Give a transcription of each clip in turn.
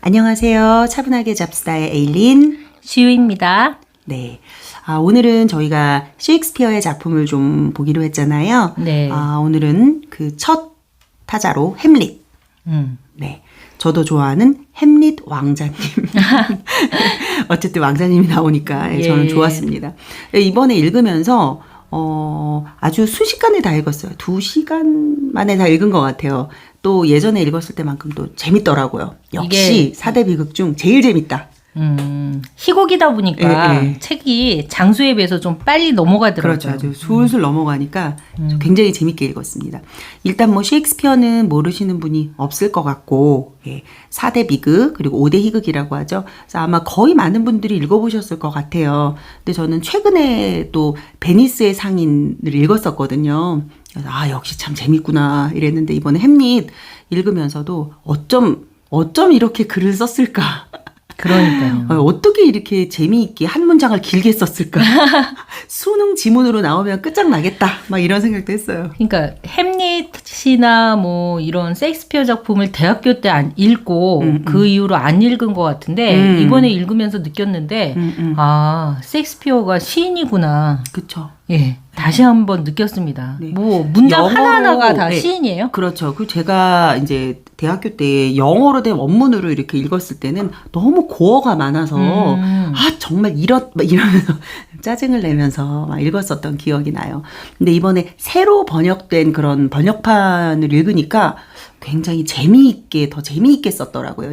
안녕하세요. 차분하게 잡스다의 에일린, 시우입니다. 네. 오늘은 저희가 셰익스피어의 작품을 좀 보기로 했잖아요. 네. 오늘은 그 첫 타자로 햄릿. 네. 저도 좋아하는 햄릿 왕자님. 어쨌든 왕자님이 나오니까 저는 좋았습니다. 이번에 읽으면서 아주 순식간에 다 읽었어요. 2시간 만에 다 읽은 것 같아요. 또 예전에 읽었을 때만큼 또 재밌더라고요. 역시 4대 비극 중 제일 재밌다. 희곡이다 보니까 책이 장수에 비해서 좀 빨리 넘어가더라고요. 그렇죠. 아주 술술 넘어가니까 굉장히 재밌게 읽었습니다. 일단 뭐 셰익스피어는 모르시는 분이 없을 것 같고 4대 비극 그리고 5대 희극이라고 하죠. 그래서 아마 거의 많은 분들이 읽어보셨을 것 같아요. 근데 저는 최근에 또 베니스의 상인을 읽었었거든요. 그래서 역시 참 재밌구나 이랬는데 이번에 햄릿 읽으면서도 어쩜 이렇게 글을 썼을까. 그러니까요. 어떻게 이렇게 재미있게 한 문장을 길게 썼을까? 수능 지문으로 나오면 끝장나겠다. 막 이런 생각도 했어요. 그러니까 햄릿이나 뭐 이런 셰익스피어 작품을 대학교 때 안 읽고 그 이후로 안 읽은 것 같은데 이번에 읽으면서 느꼈는데 셰익스피어가 시인이구나. 그렇죠. 예, 다시 한번 느꼈습니다. 네. 뭐 문장 영어로, 하나하나가 다 시인이에요? 그렇죠. 그 제가 이제 대학교 때 영어로 된 원문으로 이렇게 읽었을 때는 너무 고어가 많아서 정말 이러면서 짜증을 내면서 막 읽었었던 기억이 나요. 근데 이번에 새로 번역된 그런 번역판을 읽으니까 굉장히 더 재미있게 썼더라고요.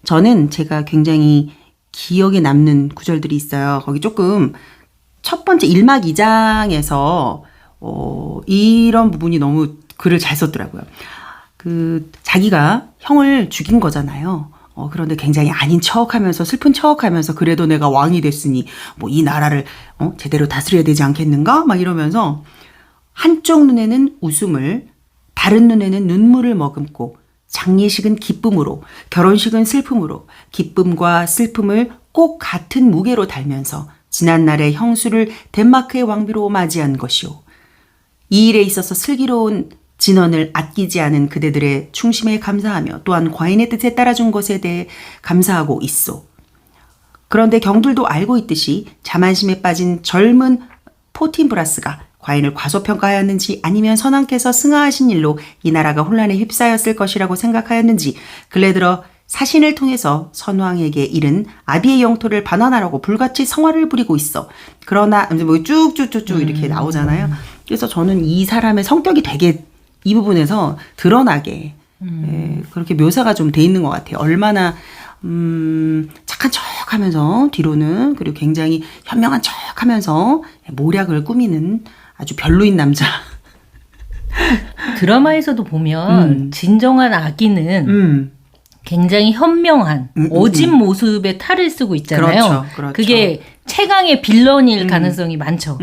저는 제가 굉장히 기억에 남는 구절들이 있어요. 거기 조금 첫 번째 1막 2장에서 이런 부분이 너무 글을 잘 썼더라고요. 자기가 형을 죽인 거잖아요. 그런데 굉장히 아닌 척하면서 슬픈 척하면서 그래도 내가 왕이 됐으니 뭐 이 나라를 제대로 다스려야 되지 않겠는가? 막 이러면서 한쪽 눈에는 웃음을 다른 눈에는 눈물을 머금고 장례식은 기쁨으로 결혼식은 슬픔으로 기쁨과 슬픔을 꼭 같은 무게로 달면서 지난날의 형수를 덴마크의 왕비로 맞이한 것이오. 이 일에 있어서 슬기로운 진언을 아끼지 않은 그대들의 충심에 감사하며 또한 과인의 뜻에 따라준 것에 대해 감사하고 있소. 그런데 경들도 알고 있듯이 자만심에 빠진 젊은 포틴브라스가 과인을 과소평가하였는지 아니면 선왕께서 승하하신 일로 이 나라가 혼란에 휩싸였을 것이라고 생각하였는지 근래 들어 사신을 통해서 선왕에게 이른 아비의 영토를 반환하라고 불같이 성화를 부리고 있어. 그러나 뭐 쭉쭉쭉쭉 이렇게 나오잖아요. 그래서 저는 이 사람의 성격이 되게 이 부분에서 드러나게 그렇게 묘사가 좀 돼 있는 것 같아요. 얼마나 착한 척하면서 뒤로는 그리고 굉장히 현명한 척하면서 모략을 꾸미는 아주 별로인 남자. 드라마에서도 보면 진정한 아기는 굉장히 현명한 어진 모습의 탈을 쓰고 있잖아요. 그렇죠. 그게 최강의 빌런일 가능성이 많죠.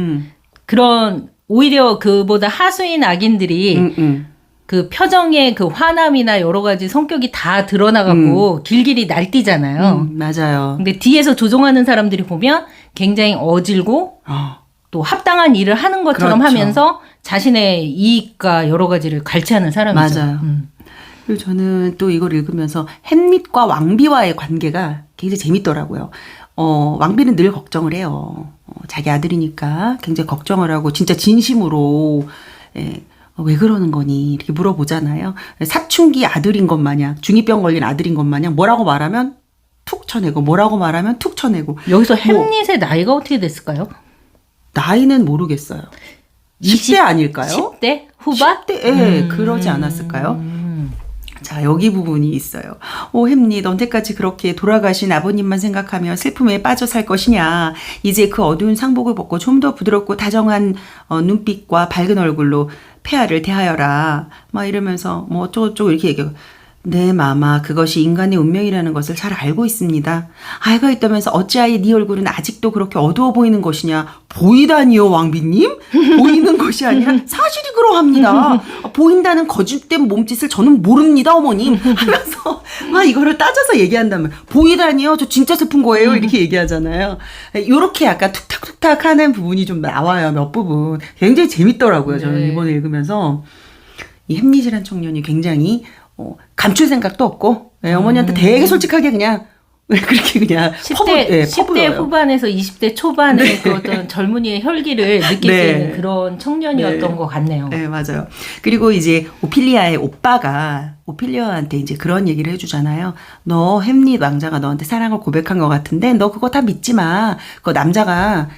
그런 오히려 그보다 하수인 악인들이 그 표정의 그 화남이나 여러 가지 성격이 다 드러나갖고 길길이 날뛰잖아요. 맞아요. 근데 뒤에서 조종하는 사람들이 보면 굉장히 어질고 또 합당한 일을 하는 것처럼 그렇죠. 하면서 자신의 이익과 여러 가지를 갈취하는 사람이죠. 맞아요. 그리고 저는 또 이걸 읽으면서 햄릿과 왕비와의 관계가 굉장히 재밌더라고요. 왕비는 늘 걱정을 해요. 자기 아들이니까 굉장히 걱정을 하고 진짜 진심으로 왜 그러는 거니 이렇게 물어보잖아요. 사춘기 아들인 것 마냥 중2병 걸린 아들인 것 마냥 뭐라고 말하면 툭 쳐내고 뭐라고 말하면 툭 쳐내고. 여기서 햄릿의 나이가 어떻게 됐을까요? 나이는 모르겠어요. 10대 아닐까요? 10대? 후반? 10대? 그러지 않았을까요? 자, 여기 부분이 있어요. 햄릿, 언제까지 그렇게 돌아가신 아버님만 생각하며 슬픔에 빠져 살 것이냐. 이제 그 어두운 상복을 벗고 좀 더 부드럽고 다정한 눈빛과 밝은 얼굴로 폐하를 대하여라. 막 이러면서 뭐 어쩌고저쩌고 이렇게 얘기하고. 네, 마마, 그것이 인간의 운명이라는 것을 잘 알고 있습니다. 알고 있다면서 어찌하여 네 얼굴은 아직도 그렇게 어두워 보이는 것이냐? 보이다니요, 왕비님? 보이는 것이 아니라 사실이 그러합니다. 보인다는 거짓된 몸짓을 저는 모릅니다, 어머님. 하면서 막 이거를 따져서 얘기한다면 보이다니요? 저 진짜 슬픈 거예요. 이렇게 얘기하잖아요. 이렇게 약간 툭탁툭탁 하는 부분이 좀 나와요, 몇 부분. 굉장히 재밌더라고요, 저는 이번에 읽으면서. 이 햄릿이란 청년이 굉장히 감출 생각도 없고 어머니한테 되게 솔직하게 그냥 그렇게 그냥 10대 후반에서 20대 초반의 그 어떤 젊은이의 혈기를 느낄 수 있는 그런 청년이었던 것 같네요. 네, 맞아요. 그리고 이제 오피리아의 오빠가 오피리아한테 이제 그런 얘기를 해주잖아요. 너 햄릿 왕자가 너한테 사랑을 고백한 것 같은데 너 그거 다 믿지 마. 그 남자가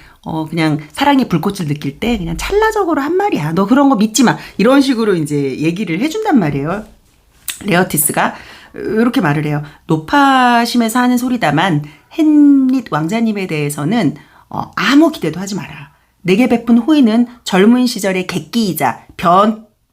그냥 사랑의 불꽃을 느낄 때 그냥 찰나적으로 한 말이야. 너 그런 거 믿지 마. 이런 식으로 이제 얘기를 해준단 말이에요. 레어티스가. 이렇게 말을 해요. 노파심에서 하는 소리다만 햄릿 왕자님에 대해서는 아무 기대도 하지 마라. 내게 베푼 호의는 젊은 시절의 객기이자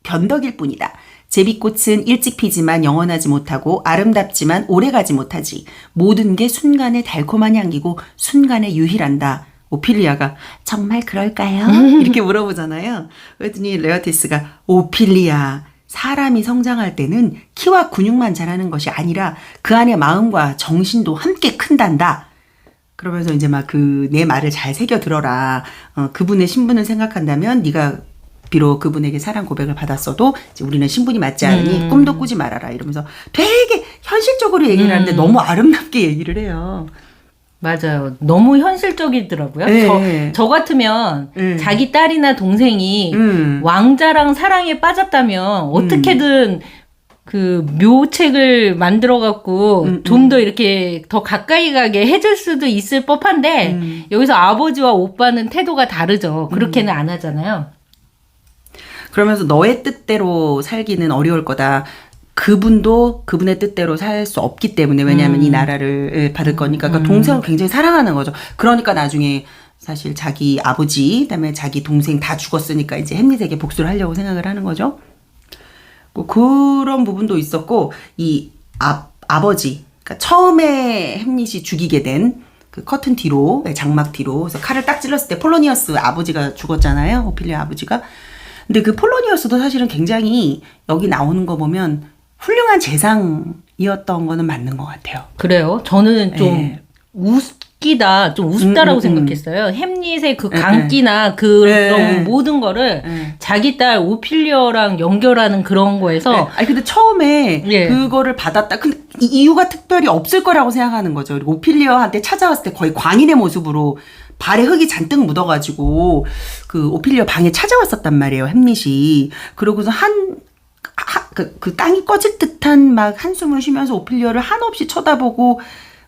변덕일 뿐이다. 제비꽃은 일찍 피지만 영원하지 못하고 아름답지만 오래가지 못하지. 모든 게 순간의 달콤한 향기고 순간에 유일한다. 오피리아가 정말 그럴까요? 이렇게 물어보잖아요. 그랬더니 레어티스가 오피리아 사람이 성장할 때는 키와 근육만 자라는 것이 아니라 그 안에 마음과 정신도 함께 큰단다. 그러면서 이제 막 내 말을 잘 새겨 들어라. 그분의 신분을 생각한다면 네가 비록 그분에게 사랑 고백을 받았어도 이제 우리는 신분이 맞지 않으니 꿈도 꾸지 말아라. 이러면서 되게 현실적으로 얘기를 하는데 너무 아름답게 얘기를 해요. 맞아요. 너무 현실적이더라고요. 네. 저 같으면 자기 딸이나 동생이 왕자랑 사랑에 빠졌다면 어떻게든 그 묘책을 만들어갖고 좀 더 이렇게 더 가까이 가게 해줄 수도 있을 법한데 여기서 아버지와 오빠는 태도가 다르죠. 그렇게는 안 하잖아요. 그러면서 너의 뜻대로 살기는 어려울 거다. 그분도 그분의 뜻대로 살 수 없기 때문에 왜냐하면 이 나라를 받을 거니까 그러니까 동생을 굉장히 사랑하는 거죠. 그러니까 나중에 사실 자기 아버지 그다음에 자기 동생 다 죽었으니까 이제 햄릿에게 복수를 하려고 생각을 하는 거죠. 뭐 그런 부분도 있었고 이 아버지 그러니까 처음에 햄릿이 죽이게 된 그 커튼 뒤로 장막 뒤로 그래서 칼을 딱 찔렀을 때 폴로니어스 아버지가 죽었잖아요. 오피리아 아버지가. 근데 그 폴로니어스도 사실은 굉장히 여기 나오는 거 보면 훌륭한 재상이었던 거는 맞는 것 같아요. 그래요? 저는 좀 웃기다, 좀 우습다라고 생각했어요. 햄릿의 그 강기나 그런 모든 거를 자기 딸 오피리아랑 연결하는 그런 거에서. 아니, 근데 처음에 그거를 받았다. 근데 이유가 특별히 없을 거라고 생각하는 거죠. 그리고 오피리아한테 찾아왔을 때 거의 광인의 모습으로 발에 흙이 잔뜩 묻어가지고 그 오피리아 방에 찾아왔었단 말이에요. 햄릿이. 그러고서 그 땅이 꺼질 듯한 막 한숨을 쉬면서 오피리아를 한없이 쳐다보고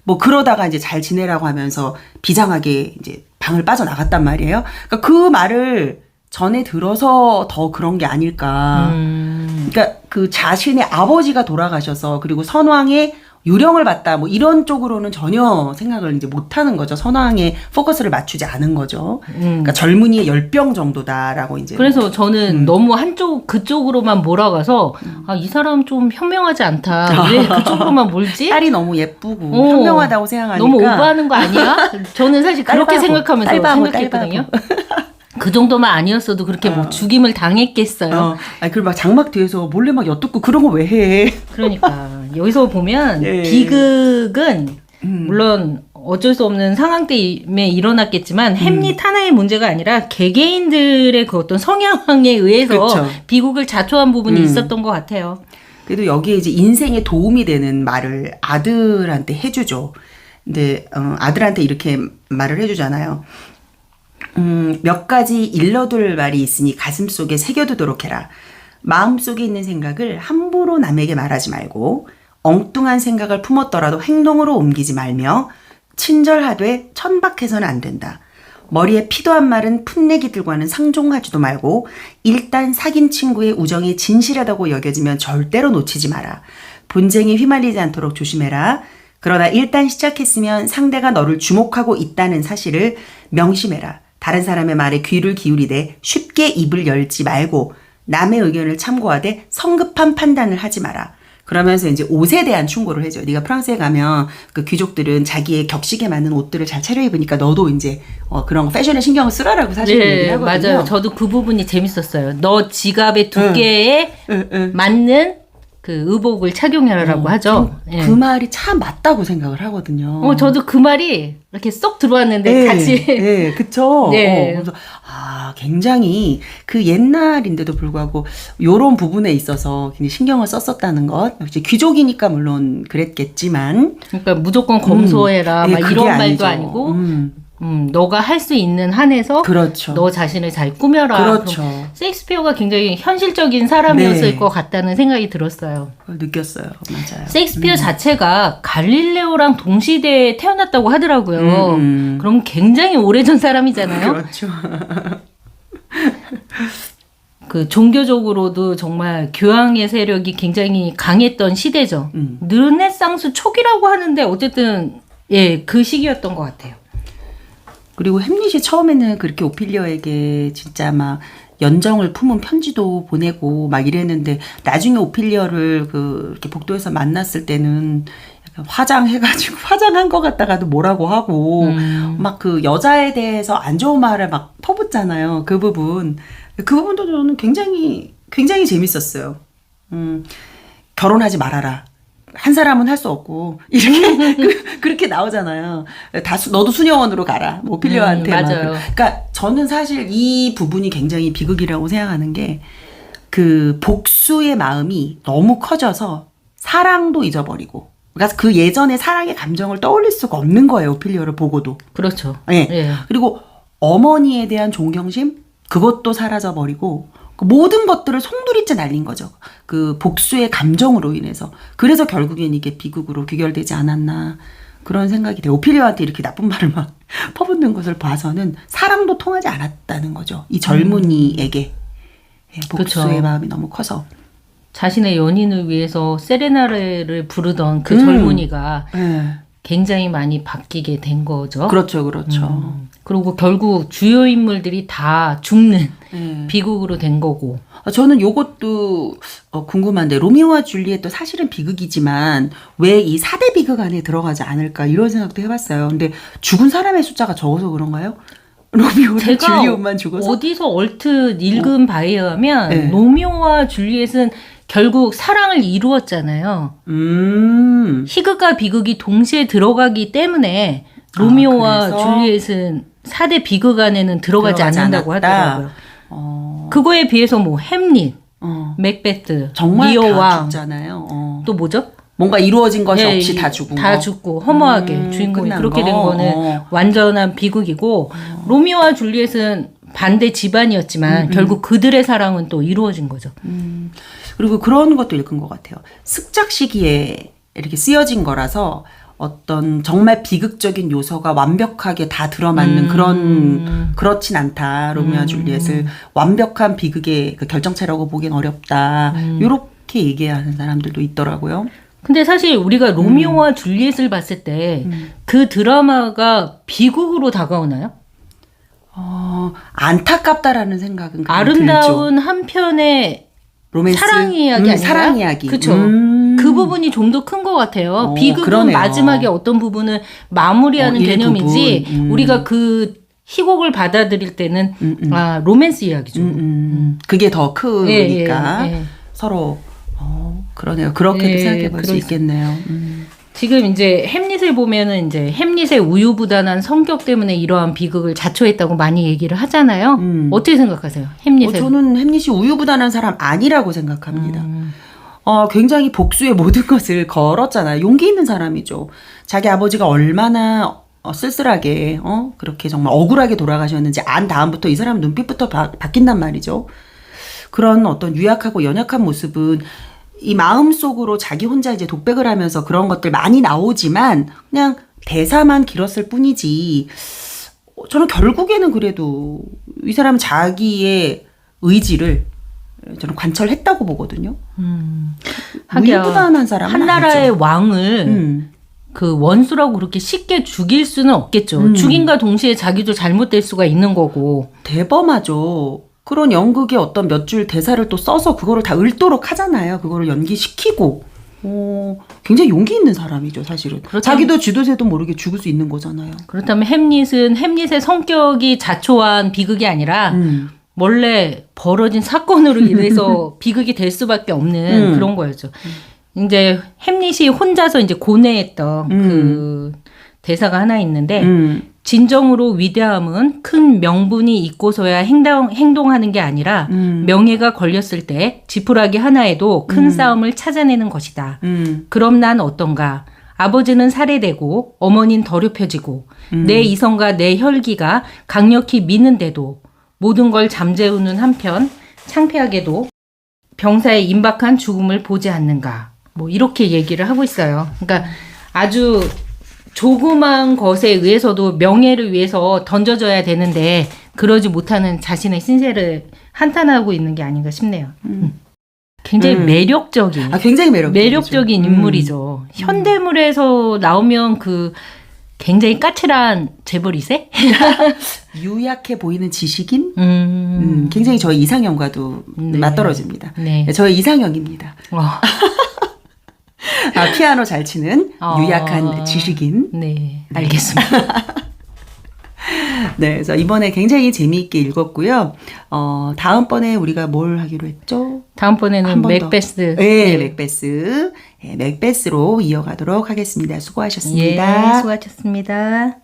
뭐 그러다가 이제 잘 지내라고 하면서 비장하게 이제 방을 빠져나갔단 말이에요. 그러니까 그 말을 전에 들어서 더 그런 게 아닐까. 그러니까 그 자신의 아버지가 돌아가셔서 그리고 선왕의 유령을 봤다 뭐 이런 쪽으로는 전혀 생각을 이제 못 하는 거죠. 선왕에 포커스를 맞추지 않은 거죠. 그러니까 젊은이의 열병 정도다라고 이제. 그래서 저는 너무 그쪽으로만 몰아가서 이 사람 좀 현명하지 않다. 왜 그쪽으로만 몰지? 딸이 너무 예쁘고 현명하다고 생각하니까 너무 오버하는 거 아니야? 저는 사실 그렇게 생각하면서 생각했거든요. 그 정도만 아니었어도 그렇게 뭐 죽임을 당했겠어요. 그리고 막 장막 뒤에서 몰래 막 엿듣고 그런 거 왜 해? 그러니까 여기서 보면 비극은 물론 어쩔 수 없는 상황 때문에 일어났겠지만 햄릿 하나의 문제가 아니라 개개인들의 그 어떤 성향에 의해서 그렇죠. 비극을 자초한 부분이 있었던 것 같아요. 그래도 여기에 이제 인생에 도움이 되는 말을 아들한테 해주죠. 근데 아들한테 이렇게 말을 해주잖아요. 몇 가지 일러둘 말이 있으니 가슴속에 새겨두도록 해라. 마음속에 있는 생각을 함부로 남에게 말하지 말고 엉뚱한 생각을 품었더라도 행동으로 옮기지 말며 친절하되 천박해서는 안 된다. 머리에 피도 한 말은 풋내기들과는 상종하지도 말고 일단 사귄 친구의 우정이 진실하다고 여겨지면 절대로 놓치지 마라. 분쟁에 휘말리지 않도록 조심해라. 그러나 일단 시작했으면 상대가 너를 주목하고 있다는 사실을 명심해라. 다른 사람의 말에 귀를 기울이되 쉽게 입을 열지 말고 남의 의견을 참고하되 성급한 판단을 하지 마라. 그러면서 이제 옷에 대한 충고를 해줘요. 네가 프랑스에 가면 그 귀족들은 자기의 격식에 맞는 옷들을 잘 차려입으니까 너도 이제 그런 거 패션에 신경을 쓰라라고 사실 얘기를 하거든요. 맞아요. 저도 그 부분이 재밌었어요. 너 지갑의 두께에 맞는 그 의복을 착용하라고 하죠. 그 말이 참 맞다고 생각을 하거든요. 저도 그 말이 이렇게 쏙 들어왔는데 네, 같이. 네, 그쵸. 네. 그래서 굉장히 그 옛날인데도 불구하고 요런 부분에 있어서 굉장히 신경을 썼었다는 것. 역시 귀족이니까 물론 그랬겠지만. 그러니까 무조건 검소해라 막 그게 이런 아니죠. 말도 아니고. 너가 할 수 있는 한에서 그렇죠. 너 자신을 잘 꾸며라. 그렇죠. 그럼 셰익스피어가 굉장히 현실적인 사람이었을 네. 것 같다는 생각이 들었어요. 그걸 느꼈어요. 맞아요. 셰익스피어 자체가 갈릴레오랑 동시대에 태어났다고 하더라고요. 그럼 굉장히 오래전 사람이잖아요. 그렇죠. 그 종교적으로도 정말 교황의 세력이 굉장히 강했던 시대죠. 르네상스 초기라고 하는데 어쨌든 그 시기였던 것 같아요. 그리고 햄릿이 처음에는 그렇게 오피리어에게 진짜 막 연정을 품은 편지도 보내고 막 이랬는데 나중에 오피리어를 이렇게 복도에서 만났을 때는 약간 화장해가지고 화장한 것 같다가도 뭐라고 하고 막 그 여자에 대해서 안 좋은 말을 막 퍼붓잖아요. 그 부분도 저는 굉장히 재밌었어요. 결혼하지 말아라. 한 사람은 할 수 없고 이렇게 그렇게 나오잖아요. 너도 수녀원으로 가라. 뭐 오피리어한테 맞아요. 그러니까 저는 사실 이 부분이 굉장히 비극이라고 생각하는 게 그 복수의 마음이 너무 커져서 사랑도 잊어버리고 그러니까 그 예전의 사랑의 감정을 떠올릴 수가 없는 거예요. 오피리어를 보고도. 그렇죠. 네. 예. 그리고 어머니에 대한 존경심 그것도 사라져버리고 그 모든 것들을 송두리째 날린 거죠. 그 복수의 감정으로 인해서. 그래서 결국엔 이게 비극으로 귀결되지 않았나 그런 생각이 돼요. 오피리어한테 이렇게 나쁜 말을 막 퍼붓는 것을 봐서는 사랑도 통하지 않았다는 거죠. 이 젊은이에게. 복수의 그쵸. 마음이 너무 커서. 자신의 연인을 위해서 세레나를 부르던 그 젊은이가 굉장히 많이 바뀌게 된 거죠. 그렇죠. 그리고 결국 주요 인물들이 다 죽는 비극으로 된 거고. 저는 요것도 궁금한데 로미오와 줄리엣도 사실은 비극이지만 왜 이 4대 비극 안에 들어가지 않을까 이런 생각도 해봤어요. 근데 죽은 사람의 숫자가 적어서 그런가요? 로미오랑 제가 줄리엣만 죽어서? 어디서 얼핏 읽은 바에 의하면 네. 로미오와 줄리엣은 결국 사랑을 이루었잖아요. 희극과 비극이 동시에 들어가기 때문에 로미오와 그래서? 줄리엣은 4대 비극 안에는 들어가지 않는다고 않았다. 하더라고요. 그거에 비해서 뭐 햄릿, 맥베트, 정말 리어 다 왕, 죽잖아요. 또 뭐죠? 뭔가 이루어진 것이 예, 없이 다 죽은 다 거. 죽고 허무하게 주인공이 끝난 그렇게 거. 된 거는 완전한 비극이고 로미오와 줄리엣은 반대 집안이었지만 결국 그들의 사랑은 또 이루어진 거죠. 그리고 그런 것도 읽은 것 같아요. 습작 시기에 이렇게 쓰여진 거라서 어떤 정말 비극적인 요소가 완벽하게 다 들어맞는 그렇진 않다. 로미오와 줄리엣을 완벽한 비극의 그 결정체라고 보기엔 어렵다. 이렇게 얘기하는 사람들도 있더라고요. 근데 사실 우리가 로미오와 줄리엣을 봤을 때 그 드라마가 비극으로 다가오나요? 안타깝다라는 생각은 들죠. 아름다운 한편의 로맨스? 사랑 이야기 아닌가요? 사랑 이야기. 그렇죠. 그 부분이 좀 더 큰 것 같아요. 비극은 그러네요. 마지막에 어떤 부분을 마무리하는 개념이지 우리가 그 희곡을 받아들일 때는 로맨스 이야기죠. 그게 더 크니까 예. 서로 그러네요. 그렇게도 생각해 볼 수 있겠네요. 지금 이제 햄릿을 보면은 이제 햄릿의 우유부단한 성격 때문에 이러한 비극을 자초했다고 많이 얘기를 하잖아요. 어떻게 생각하세요? 햄릿의 저는 햄릿이 우유부단한 사람 아니라고 생각합니다. 굉장히 복수의 모든 것을 걸었잖아요. 용기 있는 사람이죠. 자기 아버지가 얼마나 쓸쓸하게 그렇게 정말 억울하게 돌아가셨는지 안 다음부터 이 사람 눈빛부터 바뀐단 말이죠. 그런 어떤 유약하고 연약한 모습은 이 마음속으로 자기 혼자 이제 독백을 하면서 그런 것들 많이 나오지만 그냥 대사만 길었을 뿐이지 저는 결국에는 그래도 이 사람은 자기의 의지를 저는 관철했다고 보거든요. 우유부단한 사람은 한 나라의 아니죠. 왕을 그 원수라고 그렇게 쉽게 죽일 수는 없겠죠. 죽임과 동시에 자기도 잘못될 수가 있는 거고. 대범하죠. 그런 연극의 어떤 몇 줄 대사를 또 써서 그거를 다 읊도록 하잖아요. 그거를 연기시키고. 굉장히 용기 있는 사람이죠, 사실은. 자기도 쥐도새도 모르게 죽을 수 있는 거잖아요. 그렇다면 햄릿은 햄릿의 성격이 자초한 비극이 아니라 원래 벌어진 사건으로 인해서 비극이 될 수밖에 없는 그런 거였죠. 이제 햄릿이 혼자서 이제 고뇌했던 그 대사가 하나 있는데 진정으로 위대함은 큰 명분이 있고서야 행동하는 게 아니라 명예가 걸렸을 때 지푸라기 하나에도 큰 싸움을 찾아내는 것이다. 그럼 난 어떤가? 아버지는 살해되고 어머니는 더럽혀지고 내 이성과 내 혈기가 강력히 미는데도 모든 걸 잠재우는 한편 창피하게도 병사의 임박한 죽음을 보지 않는가. 뭐 이렇게 얘기를 하고 있어요. 그러니까 아주 조그만 것에 의해서도 명예를 위해서 던져져야 되는데 그러지 못하는 자신의 신세를 한탄하고 있는 게 아닌가 싶네요. 굉장히 매력적인, 굉장히 매력적인 인물이죠. 현대물에서 나오면 그 굉장히 까칠한 재벌 2세? 유약해 보이는 지식인? 굉장히 저희 이상형과도 네. 맞떨어집니다. 네. 저의 이상형입니다. 피아노 잘 치는 유약한 지식인. 네, 알겠습니다. 네, 그래서 이번에 굉장히 재미있게 읽었고요. 다음번에 우리가 뭘 하기로 했죠? 다음번에는 맥베스. 네, 맥베스. 네, 맥베스로 이어가도록 하겠습니다. 수고하셨습니다. 예, 수고하셨습니다.